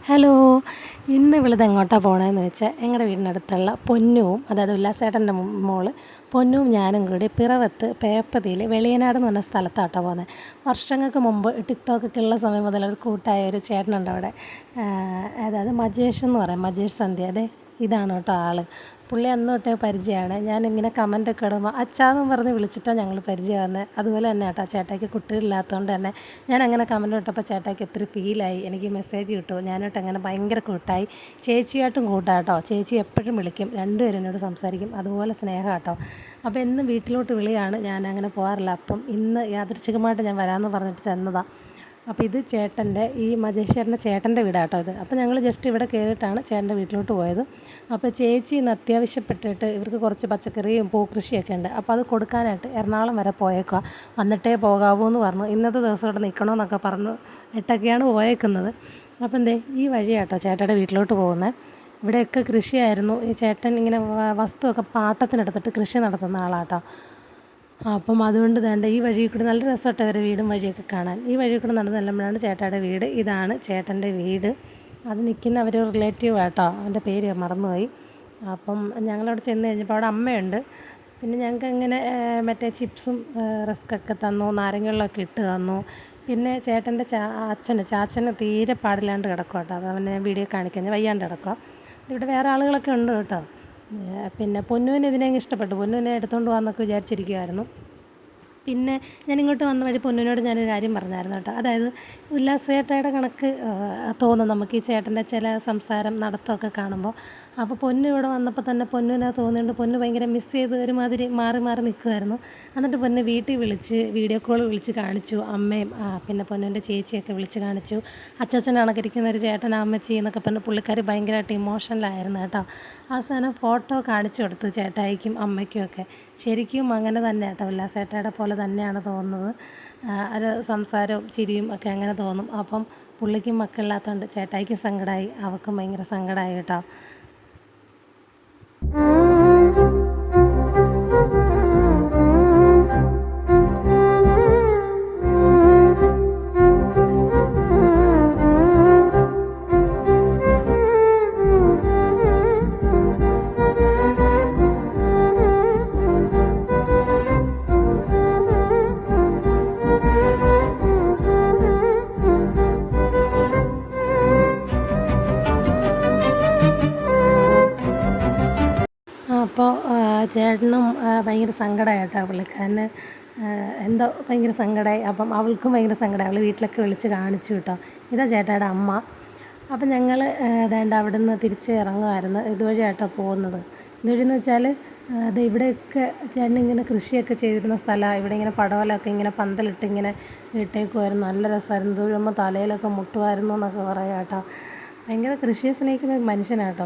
Hello, ഇന്ന് ഇവളിത് എങ്ങോട്ടാണ് പോകണതെന്ന് വെച്ചാൽ ഞങ്ങളുടെ വീടിനടുത്തുള്ള പൊന്നുവും, അതായത് ഉല്ലാസേട്ടൻ്റെ മോള് പൊന്നുവും ഞാനും കൂടി പിറവത്ത് പേപ്പതിയിൽ വെളിയനാട് എന്ന് പറഞ്ഞ സ്ഥലത്താട്ടോ പോകുന്നത്. വർഷങ്ങൾക്ക് മുമ്പ് ടിക്ടോക്കൊക്കെ ഉള്ള സമയം മുതൽ ഒരു കൂട്ടായ ഒരു ചേട്ടനുണ്ട് അവിടെ, അതായത് മജേഷ് എന്ന് പറയും, മജേഷ് സന്ധ്യ. അതെ, ഇതാണ് കേട്ടോ ആൾ. പുള്ളി അന്ന് തൊട്ടേ പരിചയമാണ്. ഞാനിങ്ങനെ കമൻറ്റൊക്കെ ഇടുമ്പോൾ അച്ചാന്നും പറഞ്ഞ് വിളിച്ചിട്ടാണ് ഞങ്ങൾ പരിചയമാകുന്നത്. അതുപോലെ തന്നെ കേട്ടോ, ചേട്ടായിക്ക് കുട്ടികളില്ലാത്തതുകൊണ്ട് തന്നെ ഞാൻ അങ്ങനെ കമൻറ്റ് ഇട്ടപ്പോൾ ചേട്ടായിക്ക് ഒത്തിരി ഫീലായി. എനിക്ക് മെസ്സേജ് കിട്ടും, ഞാനോട്ട് അങ്ങനെ ഭയങ്കര കൂട്ടായി. ചേച്ചിയായിട്ടും കൂട്ടാട്ടോ, ചേച്ചി എപ്പോഴും വിളിക്കും, രണ്ടുപേരും എന്നോട് സംസാരിക്കും, അതുപോലെ സ്നേഹം കേട്ടോ. അപ്പോൾ എന്നും വീട്ടിലോട്ട് വിളിയാണ്, ഞാൻ അങ്ങനെ പോകാറില്ല. അപ്പം ഇന്ന് യാദൃച്ഛികമായിട്ട് ഞാൻ വരാമെന്ന് പറഞ്ഞിട്ട് ചെന്നതാണ്. അപ്പോൾ ഇത് ചേട്ടൻ്റെ, ഈ മജേഷ് ചേട്ടൻ്റെ ചേട്ടൻ്റെ വീടാട്ടോ ഇത്. അപ്പോൾ ഞങ്ങൾ ജസ്റ്റ് ഇവിടെ കയറിയിട്ടാണ് ചേട്ടൻ്റെ വീട്ടിലോട്ട് പോയത്. അപ്പോൾ ചേച്ചി ഇന്ന് അത്യാവശ്യപ്പെട്ടിട്ട് ഇവർക്ക് കുറച്ച് പച്ചക്കറിയും പൂക്കൃഷിയൊക്കെ ഉണ്ട്, അപ്പോൾ അത് കൊടുക്കാനായിട്ട് എറണാകുളം വരെ പോയേക്കുക. വന്നിട്ടേ പോകാവൂ എന്ന് പറഞ്ഞു. ഇന്നത്തെ ദിവസം ഇവിടെ നിൽക്കണമെന്നൊക്കെ പറഞ്ഞു ഇട്ടൊക്കെയാണ് പോയേക്കുന്നത്. അപ്പോൾ ഈ വഴിയാട്ടോ ചേട്ടയുടെ വീട്ടിലോട്ട് പോകുന്നത്. ഇവിടെയൊക്കെ കൃഷിയായിരുന്നു. ഈ ചേട്ടൻ ഇങ്ങനെ വസ്തുവൊക്കെ പാട്ടത്തിനെടുത്തിട്ട് കൃഷി നടത്തുന്ന ആളാട്ടോ. അപ്പം അതുകൊണ്ട് തന്നെ ഈ വഴി കൂടി നല്ല രസമായിട്ട് അവരെ വീടും വഴിയൊക്കെ കാണാൻ. ഈ വഴി കൂടെ നടന്ന് ചെല്ലുമ്പോഴാണ് ചേട്ടായുടെ വീട്. ഇതാണ് ചേട്ടൻ്റെ വീട്. അത് നിൽക്കുന്ന അവർ റിലേറ്റീവ് ആട്ടോ, അവൻ്റെ പേര് മറന്നുപോയി. അപ്പം ഞങ്ങളവിടെ ചെന്ന് കഴിഞ്ഞപ്പോൾ അവിടെ അമ്മയുണ്ട്. പിന്നെ ഞങ്ങൾക്ക് ഇങ്ങനെ മറ്റേ ചിപ്സും റസ്ക്കൊക്കെ തന്നു, നാരങ്ങകളിലൊക്കെ ഇട്ട് തന്നു. പിന്നെ ചേട്ടൻ്റെ ചാച്ചന് തീരെ പാടില്ലാണ്ട് കിടക്കുക കേട്ടോ. അത് അവനെ വീഡിയോ കാണിക്കാൻ വയ്യാണ്ട് കിടക്കുക. ഇവിടെ വേറെ ആളുകളൊക്കെ ഉണ്ട് കേട്ടോ. പിന്നെ പൊന്നുവിന് ഇതിനെങ്ങ് ഇഷ്ടപ്പെട്ടു. പൊന്നുവിനെ എടുത്തുകൊണ്ട് പോകാമെന്നൊക്കെ വിചാരിച്ചിരിക്കുമായിരുന്നു. പിന്നെ ഞാനിങ്ങോട്ട് വന്ന വഴി പൊന്നിനോട് ഞാനൊരു കാര്യം പറഞ്ഞായിരുന്നു കേട്ടോ. അതായത് ഉല്ലാസേട്ടയുടെ കണക്ക് തോന്നും നമുക്ക് ഈ ചേട്ടൻ്റെ ചില സംസാരം നടത്തമൊക്കെ കാണുമ്പോൾ. അപ്പോൾ പൊന്നു ഇവിടെ വന്നപ്പോൾ തന്നെ പൊന്നിനെ തോന്നിയുണ്ട്, പൊന്നു ഭയങ്കര മിസ് ചെയ്ത് ഒരുമാതിരി മാറി മാറി നിൽക്കുമായിരുന്നു. എന്നിട്ട് പൊന്നു വീട്ടിൽ വിളിച്ച് വീഡിയോ കോൾ വിളിച്ച് കാണിച്ചു. അമ്മയും പിന്നെ പൊന്നുവിൻ്റെ ചേച്ചിയൊക്കെ വിളിച്ച് കാണിച്ചു. അച്ചാച്ചനാണൊക്കെ ഇരിക്കുന്ന ഒരു ചേട്ടൻ അമ്മച്ചി എന്നൊക്കെ പറഞ്ഞ് പുള്ളിക്കാർ ഭയങ്കരമായിട്ട് ഇമോഷണലായിരുന്നു കേട്ടോ. അവസാനം ഫോട്ടോ കാണിച്ചു കൊടുത്തു ചേട്ടായിക്കും അമ്മയ്ക്കും ഒക്കെ. ശരിക്കും അങ്ങനെ തന്നെ കേട്ടോ, ഉല്ലാസേട്ടയുടെ പോലെ തന്നെയാണ് തോന്നുന്നത്. ഒരു സംസാരവും ചിരിയും ഒക്കെ അങ്ങനെ തോന്നും. അപ്പം പുള്ളിക്കും മക്കളില്ലാത്തതുകൊണ്ട് ചേട്ടായിക്കും സങ്കടമായി, അവൾക്കും ഭയങ്കര സങ്കടമായി കേട്ടോ. അപ്പോൾ ചേട്ടനും ഭയങ്കര സങ്കടമായി കേട്ടോ, പുള്ളിക്കാരന് എന്തോ ഭയങ്കര സങ്കടമായി. അപ്പം അവൾക്കും ഭയങ്കര സങ്കടമായി. അവൾ വീട്ടിലൊക്കെ വിളിച്ച് കാണിച്ചു കേട്ടോ. ഇതാ ചേട്ടായുടെ അമ്മ. അപ്പം ഞങ്ങൾ ഏതാണ്ട് അവിടെ നിന്ന് തിരിച്ച് ഇറങ്ങുമായിരുന്നു. ഇതുവഴിയാട്ടോ പോകുന്നത്. ഇതുവഴിയെന്ന് വെച്ചാൽ അത് ഇവിടെയൊക്കെ ചേട്ടൻ ഇങ്ങനെ കൃഷിയൊക്കെ ചെയ്തിരുന്ന സ്ഥലമാണ്. ഇവിടെ ഇങ്ങനെ പടവലമൊക്കെ ഇങ്ങനെ പന്തലിട്ട് ഇങ്ങനെ ഇട്ടേക്കുമായിരുന്നു. നല്ല രസമായിരുന്നു. ദൂരമ്പോൾ തലയിലൊക്കെ മുട്ടുമായിരുന്നു എന്നൊക്കെ പറയാം കേട്ടോ. ഭയങ്കര കൃഷിയെ സ്നേഹിക്കുന്ന മനുഷ്യനാട്ടോ.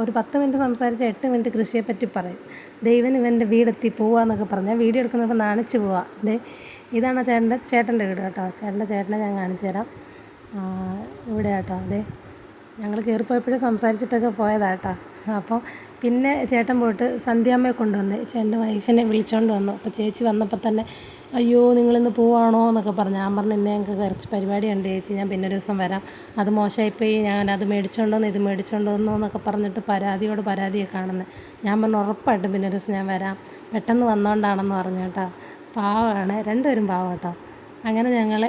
ഒരു 10 മിനിറ്റ് സംസാരിച്ച് 8 മിനിറ്റ് കൃഷിയെപ്പറ്റി പറയും. ദൈവം ഇവൻ്റെ വീടെത്തി പോവാന്നൊക്കെ പറഞ്ഞാൽ വീഡിയോ എടുക്കുന്നപ്പോൾ നാണിച്ച് പോവാം. ഇതാണ് ചേട്ടൻ്റെ വീട് കേട്ടോ. ചേട്ടനെ ഞാൻ കാണിച്ചു തരാം. ഇവിടെ കേട്ടോ. ഞങ്ങൾ കയറിപ്പോയപ്പോഴും സംസാരിച്ചിട്ടൊക്കെ പോയതാട്ടോ. അപ്പോൾ പിന്നെ ചേട്ടൻ പോയിട്ട് സന്ധ്യാമ്മയെ കൊണ്ടുവന്ന് ചേട്ടൻ്റെ വൈഫിനെ വിളിച്ചുകൊണ്ട് വന്നു. അപ്പോൾ ചേച്ചി വന്നപ്പോൾ തന്നെ അയ്യോ നിങ്ങളിന്ന് പോവാണോ എന്നൊക്കെ പറഞ്ഞു. ഞാൻ പറഞ്ഞു ഇന്ന് ഞങ്ങൾക്ക് കുറച്ച് പരിപാടിയുണ്ട് ചേച്ചി, ഞാൻ പിന്നെ ഒരു ദിവസം വരാം, അത് മോശമായിപ്പോയി, ഞാൻ അത് മേടിച്ചുകൊണ്ടുവന്ന് ഇത് മേടിച്ചുകൊണ്ടുവന്നു എന്നൊക്കെ പറഞ്ഞിട്ട് പരാതിയൊക്കെ കാണുന്നത്. ഞാൻ പറഞ്ഞു ഉറപ്പായിട്ടും പിന്നെ ഒരു ദിവസം ഞാൻ വരാം, പെട്ടെന്ന് വന്നുകൊണ്ടാണെന്ന് പറഞ്ഞു കേട്ടോ. പാവമാണ്, രണ്ടുപേരും പാവം കേട്ടോ. അങ്ങനെ ഞങ്ങൾ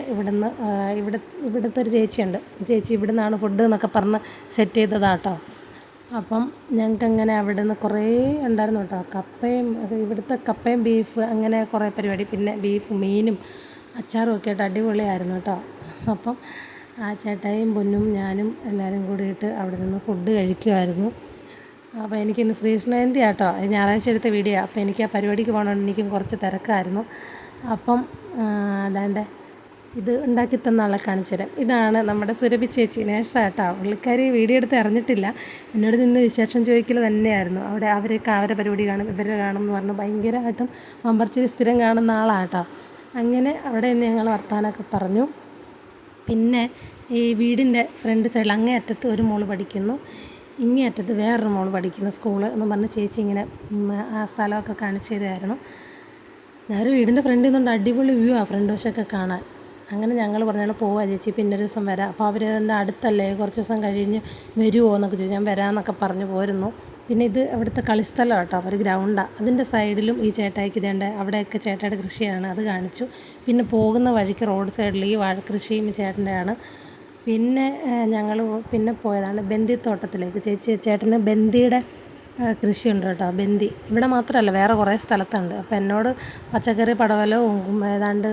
ഇവിടുത്തെ ഒരു ചേച്ചിയുണ്ട്, ചേച്ചി ഇവിടുന്നാണ് ഫുഡ് എന്നൊക്കെ പറഞ്ഞ് സെറ്റ് ചെയ്തതാട്ടോ. അപ്പം ഞങ്ങൾക്കങ്ങനെ അവിടെ നിന്ന് കുറേ ഉണ്ടായിരുന്നു കേട്ടോ. ഇവിടുത്തെ കപ്പയും ബീഫ് അങ്ങനെ കുറേ പരിപാടി, പിന്നെ ബീഫ് മീനും അച്ചാറും ഒക്കെ ആയിട്ട് അടിപൊളിയായിരുന്നു കേട്ടോ. അപ്പം ആ ചേട്ടായും പൊന്നും ഞാനും എല്ലാവരും കൂടിയിട്ട് അവിടെ നിന്ന് ഫുഡ് കഴിക്കുമായിരുന്നു. അപ്പോൾ എനിക്കിന്ന് ശ്രീകൃഷ്ണ ജയന്തി ആട്ടോ, ഞായറാഴ്ച എടുത്ത വീഡിയോ. അപ്പോൾ എനിക്ക് ആ പരിപാടിക്ക് പോകണമെങ്കിൽ എനിക്കും കുറച്ച് തിരക്കായിരുന്നു. അപ്പം അതാണ്ട് ഇത് ഉണ്ടാക്കി തന്ന ആളെ കാണിച്ചു തരാം. ഇതാണ് നമ്മുടെ സുരഭി ചേച്ചി, നേഴ്സാട്ടോ. പുള്ളിക്കാരി വീഡിയോ എടുത്ത് അറിഞ്ഞിട്ടില്ല, എന്നോട് നിന്ന് വിശേഷം ചോദിക്കൽ തന്നെയായിരുന്നു. അവരെ പരിപാടി കാണും ഇവരെ കാണും എന്ന് പറഞ്ഞു ഭയങ്കരമായിട്ടും വമ്പർച്ചിരി സ്ഥിരം കാണുന്ന ആളാട്ടോ. അങ്ങനെ അവിടെ നിന്ന് ഞങ്ങൾ വർത്താനമൊക്കെ പറഞ്ഞു. പിന്നെ ഈ വീടിൻ്റെ ഫ്രണ്ട് സൈഡിൽ അങ്ങേ അറ്റത്ത് ഒരു മോള് പഠിക്കുന്നു, ഇങ്ങേ അറ്റത്ത് വേറൊരു മോള് പഠിക്കുന്ന സ്കൂള് എന്ന് പറഞ്ഞ് ചേച്ചി ഇങ്ങനെ ആ സ്ഥലമൊക്കെ കാണിച്ചു തരുമായിരുന്നു. ഞാൻ വീടിൻ്റെ ഫ്രണ്ടിൽ നിന്നുകൊണ്ട് അടിപൊളി വ്യൂ ആ ഫ്രണ്ട് വശമൊക്കെ കാണാൻ. അങ്ങനെ ഞങ്ങൾ പറഞ്ഞാൽ പോവാ ചേച്ചി പിന്നൊരു ദിവസം വരാം. അപ്പോൾ അവർ എന്താ അടുത്തല്ലേ കുറച്ച് ദിവസം കഴിഞ്ഞ് വരുമോ എന്നൊക്കെ ചോദിച്ചു. ഞാൻ വരാമെന്നൊക്കെ പറഞ്ഞു പോരുന്നു. പിന്നെ ഇത് അവിടുത്തെ കളിസ്ഥലം കേട്ടോ, ഒരു ഗ്രൗണ്ടാണ്. അതിൻ്റെ സൈഡിലും ഈ ചേട്ടായിക്ക് ഇതേണ്ട അവിടെയൊക്കെ ചേട്ടായുടെ കൃഷിയാണ്, അത് കാണിച്ചു. പിന്നെ പോകുന്ന വഴിക്ക് റോഡ് സൈഡിൽ ഈ വാഴക്കൃഷിയും ഈ ചേട്ടൻ്റെയാണ്. പിന്നെ ഞങ്ങൾ പിന്നെ പോയതാണ് ബന്ദിത്തോട്ടത്തിലേക്ക്. ചേട്ടന് ബന്ദിയുടെ കൃഷിയുണ്ട് കേട്ടോ. ബന്ദി ഇവിടെ മാത്രമല്ല വേറെ കുറേ സ്ഥലത്തുണ്ട്. അപ്പോൾ എന്നോട് പച്ചക്കറി പടവലവും ഏതാണ്ട്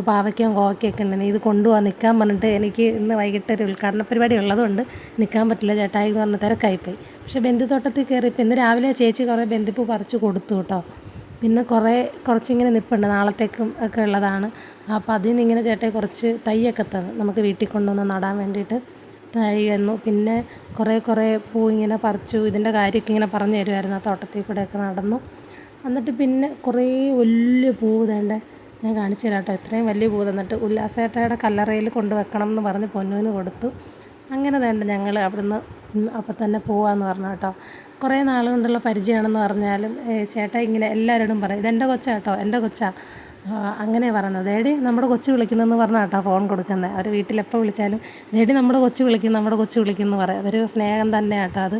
പാവയ്ക്കയും കോവയ്ക്കൊക്കെ ഉണ്ട്, നീ ഇത് കൊണ്ടുപോകാൻ നിൽക്കാൻ പറഞ്ഞിട്ട് എനിക്ക് ഇന്ന് വൈകിട്ട് ഒരു ഉദ്ഘാടന പരിപാടി ഉള്ളതുകൊണ്ട് നിൽക്കാൻ പറ്റില്ല ചേട്ടായി എന്ന് പറഞ്ഞ് തിരക്കായിപ്പോയി. പക്ഷേ ബന്ദിത്തോട്ടത്തിൽ കയറിയപ്പോൾ ഇന്ന് രാവിലെ ചേച്ചി കുറേ ബന്ദിപ്പൂ പറിച്ച് കൊടുത്തു കേട്ടോ. പിന്നെ കുറച്ചിങ്ങനെ നിൽപ്പുണ്ട്, നാളത്തേക്കും ഒക്കെ ഉള്ളതാണ്. അപ്പോൾ അതിൽ നിന്ന് ഇങ്ങനെ ചേട്ടായി കുറച്ച് തൈയൊക്കെ തന്നു നമുക്ക് വീട്ടിൽ കൊണ്ടുവന്ന് നടാൻ വേണ്ടിയിട്ട്. തൈ തന്നു. പിന്നെ കുറേ പൂ ഇങ്ങനെ പറിച്ചു. ഇതിൻ്റെ കാര്യമൊക്കെ ഇങ്ങനെ പറഞ്ഞു തരുമായിരുന്നു. ആ തോട്ടത്തിൽ കൂടെയൊക്കെ നടന്നു. എന്നിട്ട് പിന്നെ കുറേ വലിയ പൂവ് വേണ്ടേ ഞാൻ കാണിച്ചു തരാം കേട്ടോ. ഇത്രയും വലിയ പൂ തന്നിട്ട് ഉല്ലാസേട്ടയുടെ കല്ലറയിൽ കൊണ്ട് വെക്കണം എന്ന് പറഞ്ഞ് പൊന്നുവിന് കൊടുത്തു. അങ്ങനെ വേണ്ട ഞങ്ങൾ അവിടുന്ന് അപ്പം തന്നെ പോവാമെന്ന് പറഞ്ഞു കേട്ടോ. കുറേ നാൾ കൊണ്ടുള്ള പരിചയമാണെന്ന് പറഞ്ഞാലും ചേട്ടാ ഇങ്ങനെ എല്ലാവരോടും പറയും, ഇതെൻ്റെ കൊച്ചാ കേട്ടോ, എൻ്റെ കൊച്ചാ, അങ്ങനെ പറയുന്നത്. ഡേഡി നമ്മുടെ കൊച്ചു വിളിക്കുന്നതെന്ന് പറഞ്ഞാൽ കേട്ടോ ഫോൺ കൊടുക്കുന്നത്. അവർ വീട്ടിലെപ്പോൾ വിളിച്ചാലും ഡേഡി നമ്മുടെ കൊച്ചു വിളിക്കുന്നു പറയും. അതൊരു സ്നേഹം തന്നെ കേട്ടോ അത്.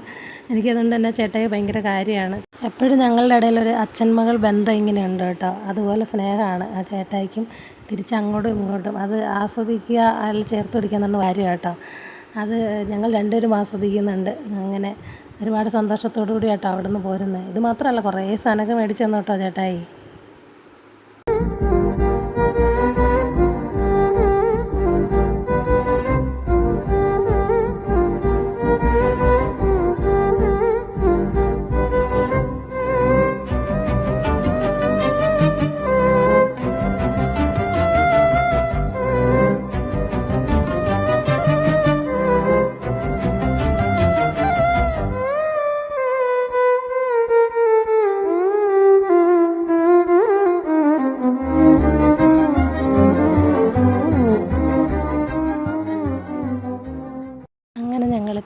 എനിക്കതുകൊണ്ട് തന്നെ ചേട്ടായി ഭയങ്കര കാര്യമാണ്. എപ്പോഴും ഞങ്ങളുടെ ഇടയിൽ ഒരു അച്ഛൻ മകൾ ബന്ധം ഇങ്ങനെയുണ്ട് കേട്ടോ. അതുപോലെ സ്നേഹമാണ് ആ ചേട്ടായിക്കും തിരിച്ചങ്ങോട്ടും ഇങ്ങോട്ടും. അത് ആസ്വദിക്കുക, അതിൽ ചേർത്ത് പിടിക്കാൻ തന്നെ കാര്യം കേട്ടോ. അത് ഞങ്ങൾ രണ്ടുപേരും ആസ്വദിക്കുന്നുണ്ട്. അങ്ങനെ ഒരുപാട് സന്തോഷത്തോടു കൂടി കേട്ടോ അവിടെ നിന്ന് പോരുന്നത്. ഇത് മാത്രമല്ല കുറേ സാധനമൊക്കെ മേടിച്ചു തന്നു കേട്ടോ ചേട്ടായി.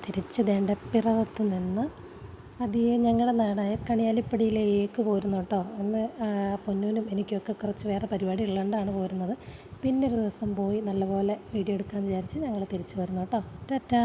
തിരിച്ച് ദേണ്ട പിറവത്ത് നിന്ന് പതിയെ ഞങ്ങളുടെ നാടായ കണിയാലിപ്പടിയിലേക്ക് പോരുന്നു കേട്ടോ. അന്ന് പൊന്നൂനും എനിക്കൊക്കെ കുറച്ച് വേറെ പരിപാടി ഉള്ളതുകൊണ്ടാണ് പോരുന്നത്. പിന്നെ ഒരു ദിവസം പോയി നല്ലപോലെ വീഡിയോ എടുക്കാമെന്ന് വിചാരിച്ച് ഞങ്ങൾ തിരിച്ച് വരുന്നു കേട്ടോ. ടാറ്റാ.